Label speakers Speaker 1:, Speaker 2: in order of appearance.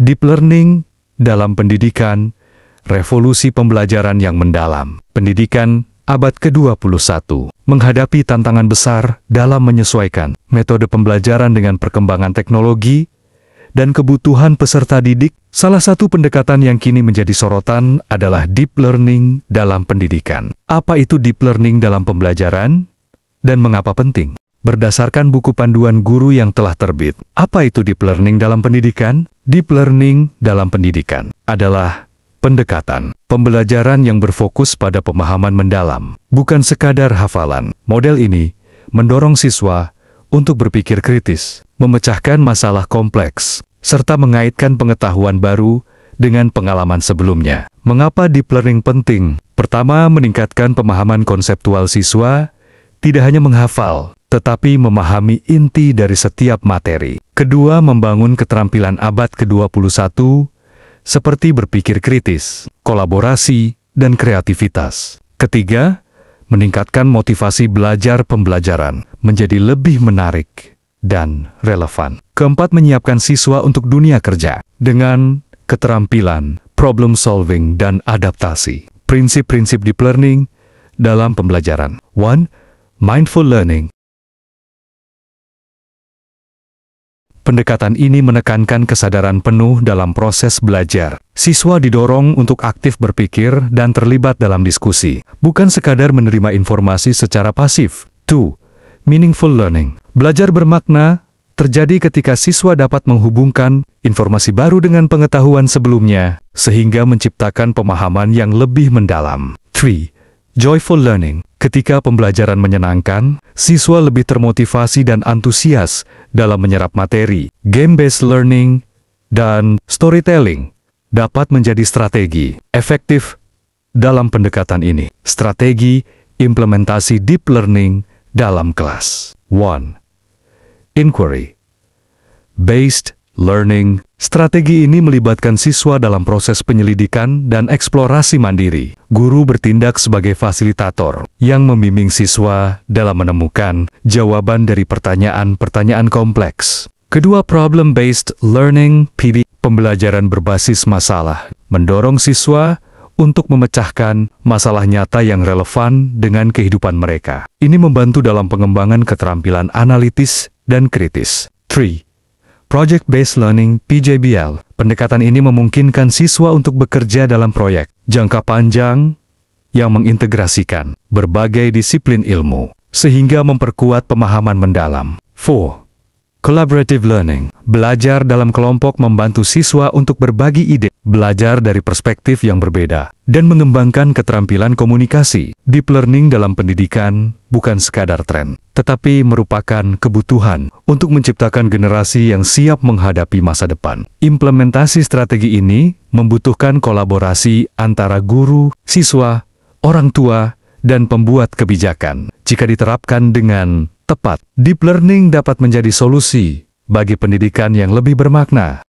Speaker 1: Deep learning dalam pendidikan, revolusi pembelajaran yang mendalam. Pendidikan abad ke-21 menghadapi tantangan besar dalam menyesuaikan metode pembelajaran dengan perkembangan teknologi dan kebutuhan peserta didik. Salah satu pendekatan yang kini menjadi sorotan adalah deep learning dalam pendidikan. Apa itu deep learning dalam pembelajaran dan mengapa penting? Berdasarkan buku panduan guru yang telah terbit, apa itu deep learning dalam pendidikan? Deep learning dalam pendidikan adalah pendekatan pembelajaran yang berfokus pada pemahaman mendalam, bukan sekadar hafalan. Model ini mendorong siswa untuk berpikir kritis, memecahkan masalah kompleks, serta mengaitkan pengetahuan baru dengan pengalaman sebelumnya. Mengapa deep learning penting? Pertama, meningkatkan pemahaman konseptual siswa, tidak hanya menghafal, tetapi memahami inti dari setiap materi. Kedua, membangun keterampilan abad ke-21, seperti berpikir kritis, kolaborasi, dan kreativitas. Ketiga, meningkatkan motivasi belajar pembelajaran menjadi lebih menarik dan relevan. Keempat, menyiapkan siswa untuk dunia kerja dengan keterampilan, problem solving, dan adaptasi. Prinsip-prinsip deep learning dalam pembelajaran. 1. Mindful learning. Pendekatan ini menekankan kesadaran penuh dalam proses belajar. Siswa didorong untuk aktif berpikir dan terlibat dalam diskusi, bukan sekadar menerima informasi secara pasif. 2. Meaningful learning. Belajar bermakna terjadi ketika siswa dapat menghubungkan informasi baru dengan pengetahuan sebelumnya, sehingga menciptakan pemahaman yang lebih mendalam. 3. Joyful learning. Ketika pembelajaran menyenangkan, siswa lebih termotivasi dan antusias dalam menyerap materi. Game-based learning dan storytelling dapat menjadi strategi efektif dalam pendekatan ini. Strategi implementasi deep learning dalam kelas. 1. Inquiry-based learning. Strategi ini melibatkan siswa dalam proses penyelidikan dan eksplorasi mandiri. Guru bertindak sebagai fasilitator yang membimbing siswa dalam menemukan jawaban dari pertanyaan-pertanyaan kompleks. Kedua, problem-based learning (PD). Pembelajaran berbasis masalah mendorong siswa untuk memecahkan masalah nyata yang relevan dengan kehidupan mereka. Ini membantu dalam pengembangan keterampilan analitis dan kritis. 3. Project-based learning (PJBL). Pendekatan ini memungkinkan siswa untuk bekerja dalam proyek jangka panjang yang mengintegrasikan berbagai disiplin ilmu, sehingga memperkuat pemahaman mendalam. 4. Collaborative learning. Belajar dalam kelompok membantu siswa untuk berbagi ide, belajar dari perspektif yang berbeda, dan mengembangkan keterampilan komunikasi. Deep learning dalam pendidikan bukan sekadar tren, tetapi merupakan kebutuhan untuk menciptakan generasi yang siap menghadapi masa depan. Implementasi strategi ini membutuhkan kolaborasi antara guru, siswa, orang tua, dan pembuat kebijakan. Jika diterapkan dengan tepat, deep learning dapat menjadi solusi bagi pendidikan yang lebih bermakna.